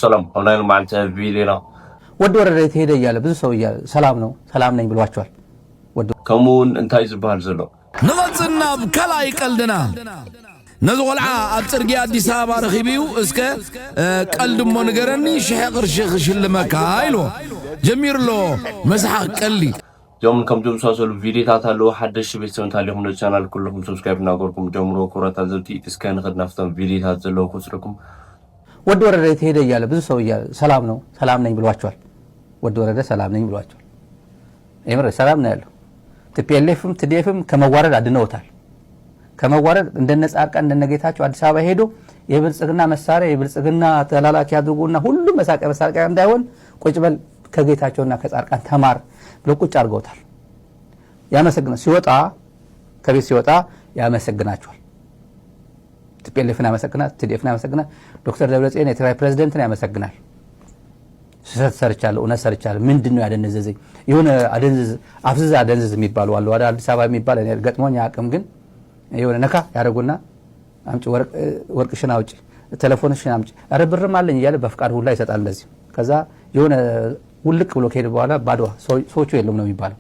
ሰላም ኦንላይን ማለት ቪዲዮና ወደ ወረደ ተሄደ ይያለ ብዙ ሰው ይያለ ሰላም ነኝ ብሏቸዋል። ከሙን እንታይ ዝባል ዘሎ ንቐጽና ከላይ ቀልድና ነዝቆልዓ ኣብ ጽርግያ አዲስ አበባ ረኺቢው እስከ ቀልድሞ ንገረኒ ሽሕ ቅርሺ ክሽልመካ ኢሎ ጀሚርሎ መስሓቅ ቀሊ ጆም ከም ዝመሳሰሉ ቪዲዮታት አለው ሓደሽ ቤተሰብ ታሪኹም ቻናል ኩልኩም ሰብስክራይብ እናገርኩም ጀምሮ ኩራታ ዘብቲ እስከ ንኽድናፍቶም ቪዲዮታት ዘለው ኩስልኩም ወደ ወረደ ተሄደ ይያለ ብዙ ሰው ይያለ ሰላም ነኝ ብሏቸዋል። ወደ ወረደ ሰላም ነኝ ብሏቸዋል። የምር ሰላም ነው ያለው። ቲፒኤልኤፍም ቲዲኤፍም ከመዋረድ አድነውታል። ከመዋረድ እንደነጻርቃን እንደነጌታቸው አዲስ አበባ ሄዶ የብልጽግና መሳሪያ የብልጽግና ተላላኪ አድርጎና ሁሉም መሳቂያ እንዳይሆን ቁጭ በል ከጌታቸውና ከጻርቃን ተማር ብሎ ቁጭ አድርገውታል። ያመሰግናል። ሲወጣ ከቤት ሲወጣ ያመሰግናቸዋል። ቲፒኤልኤፍን ያመሰግናል፣ ቲዲኤፍን ያመሰግናል። ዶክተር ደብረጽዮን የትግራይ ፕሬዝዳንትን ያመሰግናል። ሰርቻለሁ እውነት ሰርቻለሁ ምንድነው ያደነዘዘኝ የሆነ አፍዝዝ አደንዝዝ የሚባሉ አሉ ወደ አዲስ አበባ የሚባል እኔ ገጥሞኝ አቅም ግን የሆነ ነካ ያደርጉና አምጪ ወርቅሽን አውጪ ቴሌፎንሽን አምጪ አረ ብርም አለኝ እያለ በፍቃድ ሁላ ይሰጣል። እንደዚህ ከዛ የሆነ ውልቅ ብሎ ከሄደ በኋላ ባዶ ሰዎቹ የሉም ነው የሚባለው።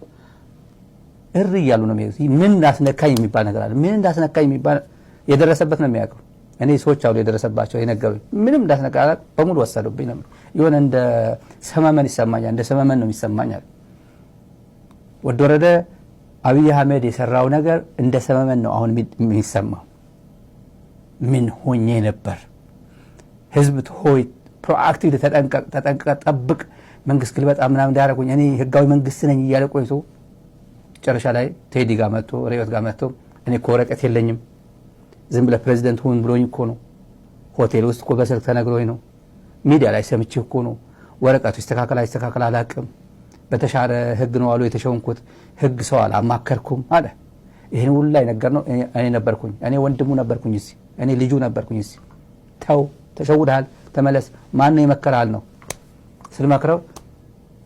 እሪ እያሉ ነው የሚሄዱት። ምን እንዳስነካኝ የሚባል ነገር አለ። ምን እንዳስነካኝ የሚባል የደረሰበት ነው የሚያውቀው። እኔ ሰዎች አሉ የደረሰባቸው የነገሩኝ ምንም እንዳስነካ በሙሉ ወሰዱብኝ ነው። የሆነ እንደ ሰመመን ይሰማኛል፣ እንደ ሰመመን ነው የሚሰማኛል። ወደ ወረደ አብይ አህመድ የሰራው ነገር እንደ ሰመመን ነው አሁን የሚሰማው። ምን ሆኜ ነበር ህዝብ ሆይ ፕሮአክቲቭ ተጠንቀቅ ጠብቅ መንግስት ግልበጣ ምናምን እንዳያረጉኝ እኔ ህጋዊ መንግስት ነኝ እያለ ቆይቶ ጨረሻ ላይ ቴዲ ጋር መጥቶ ሪዮት ጋር መጥቶ እኔ እኮ ወረቀት የለኝም ዝም ብለ ፕሬዝዳንት ሁን ብሎኝ እኮ ነው። ሆቴል ውስጥ እኮ በስልክ ተነግሮኝ ነው። ሚዲያ ላይ ሰምቼ እኮ ነው። ወረቀቱ ይስተካከል አላቅም በተሻረ ህግ ነው አሉ የተሾምኩት ህግ ሰው አላማከርኩም አለ። ይሄን ሁሉ ላይ ነገር ነው እኔ ነበርኩኝ እኔ ወንድሙ ነበርኩኝ እኔ ልጁ ነበርኩኝ ተው ተሸውደሃል ተመለስ ማን ነው የመከራል ነው ስለማከረው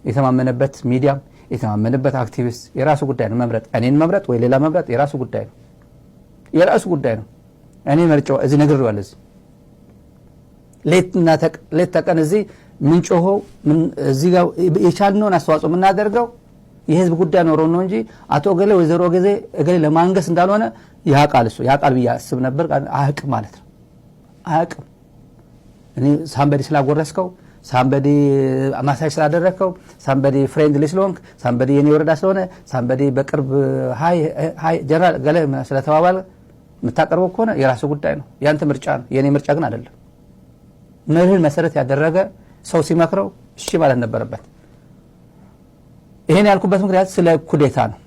የተማመነበት ሚዲያም የተማመነበት አክቲቪስት የራሱ ጉዳይ ነው መምረጥ እኔን መምረጥ ወይ ሌላ መምረጥ የራሱ ጉዳይ ነው እኔ መርጫው እዚህ ነገር ነው አለዚህ ሌት ተቀን እዚህ ምን ጮሆ ምን እዚህ ጋር የቻልነውን አስተዋጽኦ የምናደርገው የህዝብ ጉዳይ ኖረው ነው እንጂ አቶ ገሌ ወይዘሮ ገሌ ለማንገስ እንዳልሆነ ያቃል ብዬ አስብ ነበር። አያውቅም ማለት ነው። አያውቅም እኔ ሳምበዲ ስላጎረስከው ሳምበዲ ማሳጅ ስላደረከው ሳምበዲ ፍሬንድሊ ስለሆንክ ሳምበዲ የኔ ወረዳ ስለሆነ ሳምበዲ በቅርብ ሃይ ጀነራል ገሌ ስለተባባለ የምታቀርበው ከሆነ የራሱ ጉዳይ ነው። ያንተ ምርጫ ነው። የኔ ምርጫ ግን አይደለም። መርህን መሰረት ያደረገ ሰው ሲመክረው እሺ ማለት ነበረበት። ይሄን ያልኩበት ምክንያት ስለ ኩዴታ ነው።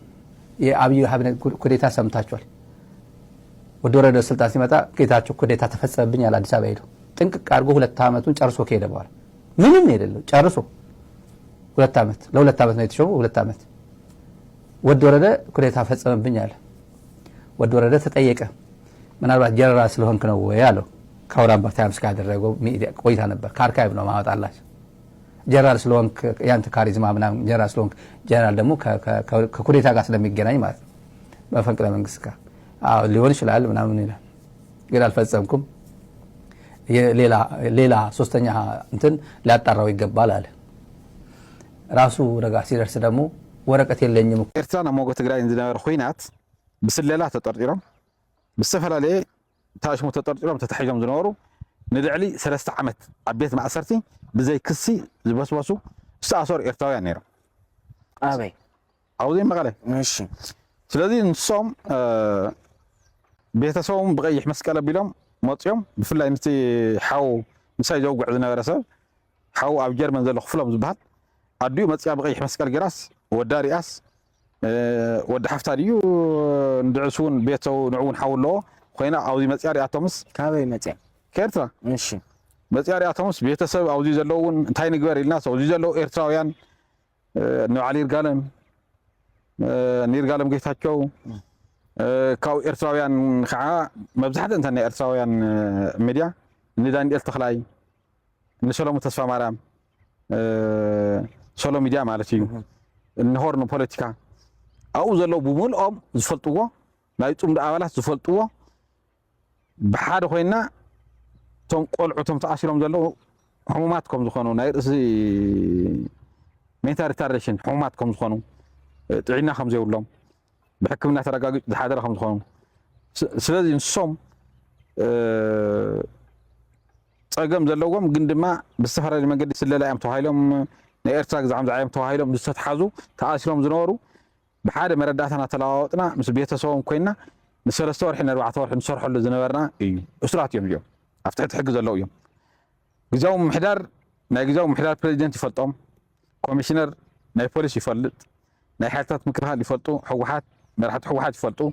የአብይ አህመድ ኩዴታ ሰምታችኋል። ወደ ወረደ ስልጣን ሲመጣ ጌታቸው ኩዴታ ተፈጸመብኝ ያለ አዲስ አበባ ሄዶ ጥንቅቅ አድርጎ 2 አመቱን ጨርሶ ከሄደ በኋላ ምንም የሌለው ጨርሶ 2 አመት ለ2 አመት ነው የተሾመው። 2 አመት ወደ ወረደ ኩዴታ ፈጸመብኝ አለ። ወደ ወረደ ተጠየቀ። ምናልባት ጀነራል ስለሆንክ ነው ወይ አለው። ከአውራምባ ታይምስ ጋር ያደረገው ሚዲያ ቆይታ ነበር። ከአርካይቭ ነው ማወጣላችሁ። ጀነራል ስለሆንክ ያንተ ካሪዝማ ምናምን ጀነራል ስለሆንክ ጀነራል ደግሞ ከኩዴታ ጋር ስለሚገናኝ ማለት ነው በፈንቅለ መንግስት ጋር ሊሆን ይችላል ምናምን ይላል። ግን አልፈጸምኩም ሌላ ሶስተኛ እንትን ሊያጣራው ይገባል አለ። ራሱ ረጋ ሲደርስ ደግሞ ወረቀት የለኝም ኤርትራና ሞጎ ትግራይ እንዝነበረ ኮይናት ብስለላ ተጠርጢሮም ብሰፈላለየ ታሽሙ ተጠርጢሮም ተታሒዞም ዝነበሩ ንልዕሊ 3 ዓመት ኣብ ቤት ማእሰርቲ ብዘይ ክሲ ዝበስበሱ ዝተኣሰሩ ኤርትራውያን ነይሮም ኣበይ ኣብዘይ መቐለ። እሺ ስለዚ ንሶም ቤተሰቦም ብቀይሕ መስቀል ኣቢሎም መፅዮም ብፍላይ ነቲ ሓው ምሳይ ዘውጉዕ ዝነበረ ሰብ ሓው ኣብ ጀርመን ዘሎ ክፍሎም ዝበሃል ኣድዩ መፅያ ብቀይሕ መስቀል ጌራስ ወዳ ሪኣስ ወዲ ሓፍታ ድዩ እንድዕሱን ቤተሰቡ ንዕውን ሓው ኣለዎ ኮይና ኣብዚ መፅያ ሪኣቶምስ ካበይ መፅያ ከኤርትራ እሺ መፅያ ሪኣቶምስ ቤተሰብ ኣብዚ ዘለውን እንታይ ንግበር ኢልናስ ኣብዚ ዘለው ኤርትራውያን ንባዕል ይርጋለም ጌታቸው ካብ ኤርትራውያን ከዓ መብዛሕትኡ እንተ ናይ ኤርትራውያን ሚድያ ንዳንኤል ተክላይ ንሰሎሞን ተስፋ ማርያም ሰሎ ሚድያ ማለት እዩ ንሆርን ፖለቲካ ኣብኡ ዘለው ብምልኦም ዝፈልጥዎ ናይ ፅምዲ ኣባላት ዝፈልጥዎ ብሓደ ኮይና ቶም ቆልዑቶም ተኣሲሮም ዘለው حموماتكم زخونوا نايرسي مينتال ريتارديشن حموماتكم زخونوا طعينا خم زيولهم بحكمنا ترقاق حاضر خم زخونوا سلازي نصوم صاقم زلوهم قندما بالسفر المنقد سلالة عام توهايلهم نايرتراك زعم زعيم توهايلهم دستحازوا تآسلهم زنوروا بحاجة مرداتنا تلاوتنا مس بيتسوهم كوينا نسلسtor حنا 4 ورح نصرحوا اللي زنبرنا اسرات اليوم افتحت حق زلو يوم جزاو محدار ناي جزاو محدار بريزيدنت يفلطهم كوميشنر ناي بوليس يفلط ناي حالتات مكرها يفلطوا حوحات مرحت حوحات يفلطوا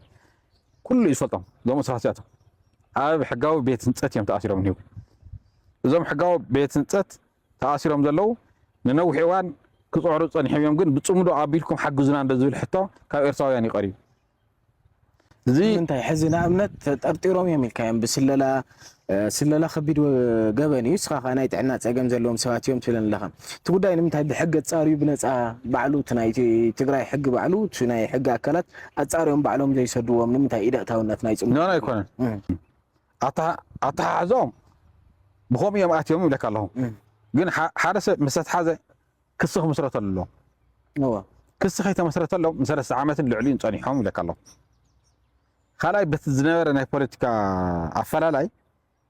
كله يفلطهم زوم اسراتاتهم هذا حقاو بيت نصت يوم تاثيرهم نيو زوم حقاو بيت نصت تاثيرهم زلو ننوح حيوان كصعروا صنيحهم يوم ግን بتصمدوا ابيلكم حجزنا እንደዝብል ሕቶ ካብ ኤርትራውያን ይቀርዩ زي انت حزنا امنت تطرطيروم يملكايم بسللا سللا خبيد غبني يسخا خنايت عنا صقم زلوم سواتيوم تلن لخم تغداي نمታይ بحق ጻሪው ብነጻ ባዕሉ ትናይቲ ትግራይ ሕግ ባዕሉ ትናይ ሕግ አካላት አጻሪውም ባዕሎም ዘይሰድዎም ንምታይ ኢዳታውነት ናይ ጽሙ ነው አይኮነን አታዓዞም بخوم يوم اتيوم يلك اللهم ግን حارس مسات حاجه كسخ مسرت الله هو كسخ يتمسرت الله من 3 عامات لعلين صنيحهم يلك الله خلاي بتزنبر انا بوليتيكا افلالاي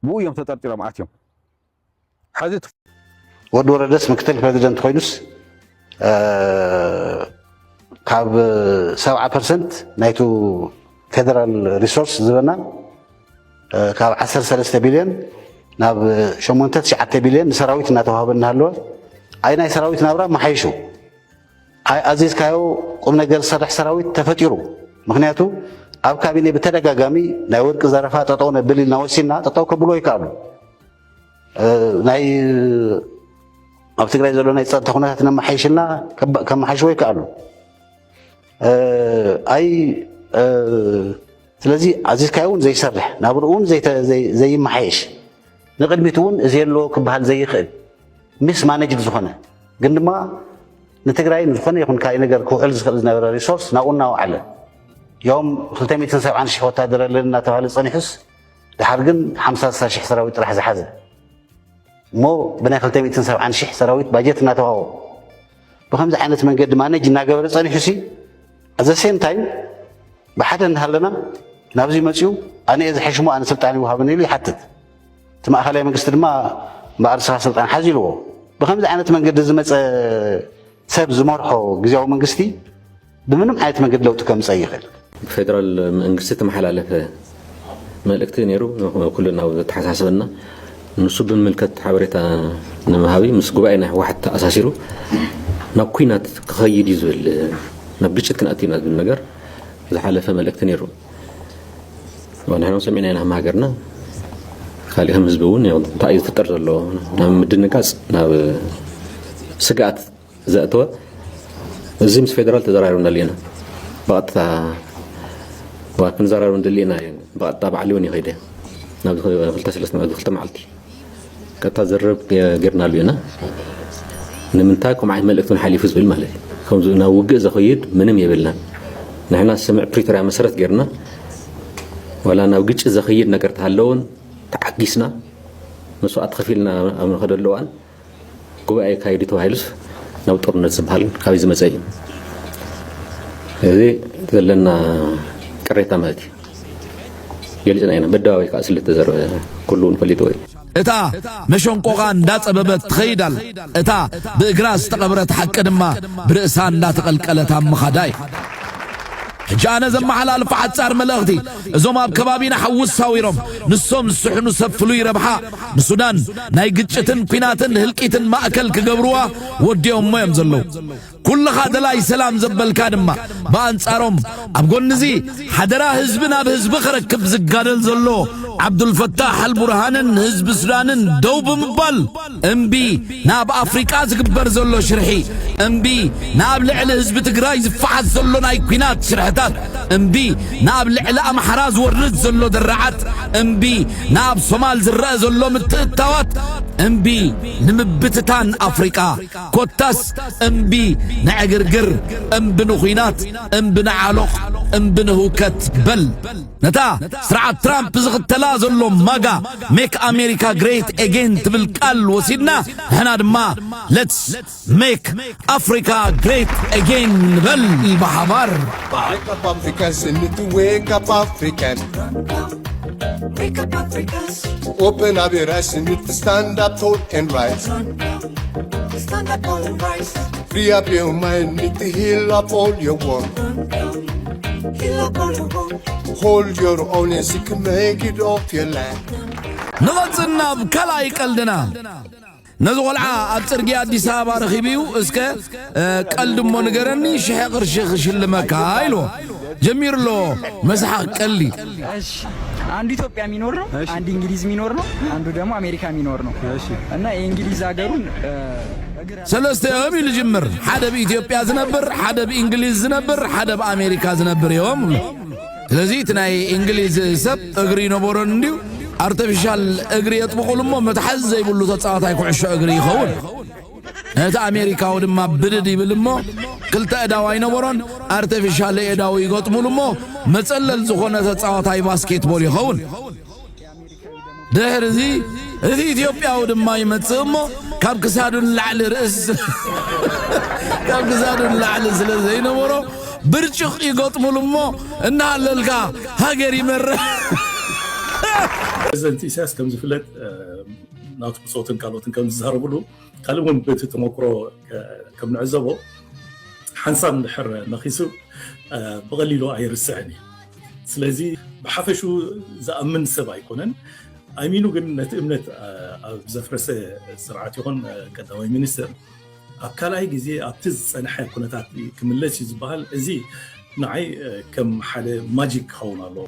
بو يوم تطرطيرهم اتيوم حاجه ود وردس مكتل بريزيدنت خوينس كاب 7% نايتو فيدرال ريسورس زبنا كاب 13 بليون ناب 8 بليون سراويت ناتوهابنا هلو اي ناي سراويت نابرا ما حيشو اي ازيز كايو قوم نجر سرح سراويت تفطيرو مخنياتو اب كابيني بتدغاغامي ناي ورق زرفا تطونه بليلنا وسينا تطاو كبلو يكالو ناي اب تግራይ ዘሎ ናይ ጸጥታ ኩነታት ነማሓይሽና ከማሓይሽው ይካሉ አይ ስለዚህ አዚዝ ካይውን ዘይሰርሕ ናብሩውን ዘይማሓይሽ ንቅድሚቱውን እዚሎ ክበሃል ዘይኽእል ምስ ማኔጅድ ዝኾነ ግን ድማ ንትግራይ ዝኾነ ይኹን ካይ ነገር ክውዕል ዝኽእል ዝነበረ ሪሶርስ ናኡና ወዓለ يوم 270 شيخ وتادر لنا تهال صنيحس دحر ግን 50 ሺህ ሰራዊት ጥራሕ ዝሓዘ مو بنا 270 شيخ ሰራዊት ባጀት እናተዋው በከምዚ ዓይነት መንገዲ ማኔጅ እናገበረ صنيحسي at the same time بحد እንሃለና ናብዚ መጽዩ ኣነ ዝሕሽሙ ኣነ ስልጣን ይወሃበኒ ኢሉ ይሓትት ተማእኸላይ መንግስቲ ድማ ማዕርሳ ስልጣን ሓዚልዎ በከምዚ ዓይነት መንገዲ ዝመፀ ሰብ ዝመርሖ ግዝያዊ መንግስቲ بمنم عيت من قد لو تكمل صيغل فدرال منجست محلالف ملكتين يرو كلنا وتحساسبنا نصب الملكات حبريتا نمهاوي مسقوباينا واحد اساسيرو نكوينات خيد يزول نبلشت كناتينا بالنجر اذا حلف ملكتين يرو ونحن سمعنا انها ما هاجرنا خليهم مزبون يا طايز تطر له نم دنقاص ناب سقات زاتوا زيمس فيدرال تزرارون لينا بقطع وقت نزرارون لينا يعني بقطع بعلوني هيدا نادخل خلت سلسنا دخلت معلتي كتزرب غيرنا لينا نمنتاكم مع ملكتون حالي فوز بالمهله خمزنا وجز خيد منم يبلنا نحن سمع بريتوريا مسرت غيرنا ولا نوجج اذا خيد نكرت هاللون تعقيسنا مسوات خفيلنا من خد اللوان قباي كايدي توهيلس ناو طرنت زبال كابي زمصاي هذه لنا قريتا مالتي يلجنا هنا بداوي كاسل تزر كلون فليتوي اتا مشون قوغان داصببت تخيدال اتا باغراس تقبرت حق دما برئسان لا تقلقلتا مخداي جانا زما على الفعصار ملغتي زوم اب كبابينا حوس ساويرم نصوم سحنو سفلو يربحا بسودان ناي ግጭትን ኩናትን ህልቂትን ማእከል ከገብሩዋ ወዲዮም ሞየም ዘለው كل هذا لا سلام زبل كادما بانصارهم اب غنزي حدرا حزبنا بحزب خركب زغادل زلو عبد الفتاح البرهانن حزب سودانن دوب مبال امبي ناب افريقا زغبر زلو شرحي امبي ناب لعل حزب تግራይ زفعت زلو ناي كينات شرحتات امبي ناب لعل امحراز ورد زلو درعات امبي ناب صومال زرا زلو متتاوات امبي نمبتتان افريقا كوتاس امبي نعجرجر ام بنخينات ام بنعلق ام بنهوكت بل نتا سرعة ترامب زغ التلازل لهم ماغا ميك امريكا جريت اجين تبالقال وسيدنا هنا دما let's make Africa great again بل بحبار Wake up Africans, you need to wake up African. Wake up Africans. Open up your eyes, you need to stand up tall and rise. Stand up all and rise. Free up your mind, need to heal up all your wound. Heal up all your wound. Hold your own and you can make it off your land. نغزنا بكلاي قلدنا نزول أبصرجي أديس أبا رخيبيو إسكا قلد مونغرني شيخ قرشيخ شلمكايلو جمير له مسح قلي አንዱ ኢትዮጵያ የሚኖር ነው አንዱ እንግሊዝ የሚኖር ነው አንዱ ደግሞ አሜሪካ የሚኖር ነው እና የእንግሊዝ ሀገሩን ሰለስተ አቢ ልጅምር ሓደ በኢትዮጵያ ዝነብር ሓደ በእንግሊዝ ዝነብር ሓደ በአሜሪካ ዝነብር ይኦም ስለዚህ ትናይ እንግሊዝ ሰብ እግሪ ነበሮን እንዲው አርቲፊሻል እግሪ የጥብቁልሞ መተሐዝ ዘይብሉ ተጻዋታይ ኩዕሾ እግሪ ይኸውን هذا أمريكا ودما بدد يبلمو كلت أداوي نورون أرتفيشال أداوي يقطمولمو متسلل زخونة تتصاوتاي باسكيت بول يخون دهر ذي إثيوبيا ودما يمتسمو كاب كسادون لعل رأس كاب كسادون لعل زلزي نورو برشخ يقطمولمو إنها للقا هاجري مرة زنتي ساس كم زفلت ناطق صوتن كالوتن كم زهربلو قالون بيت تمكرو كم نعزبو حنصان الحر نخيسو بغليلو عير السعني سلازي بحفشو زأمن سبا يكونن أمينو قلن نتأمنت بزفرسة زراعتي هون كدواي منستر أبكالاي جزي أبتز سنحي كونتات كملتش زبال زي نعي كم حالة ماجيك هون الله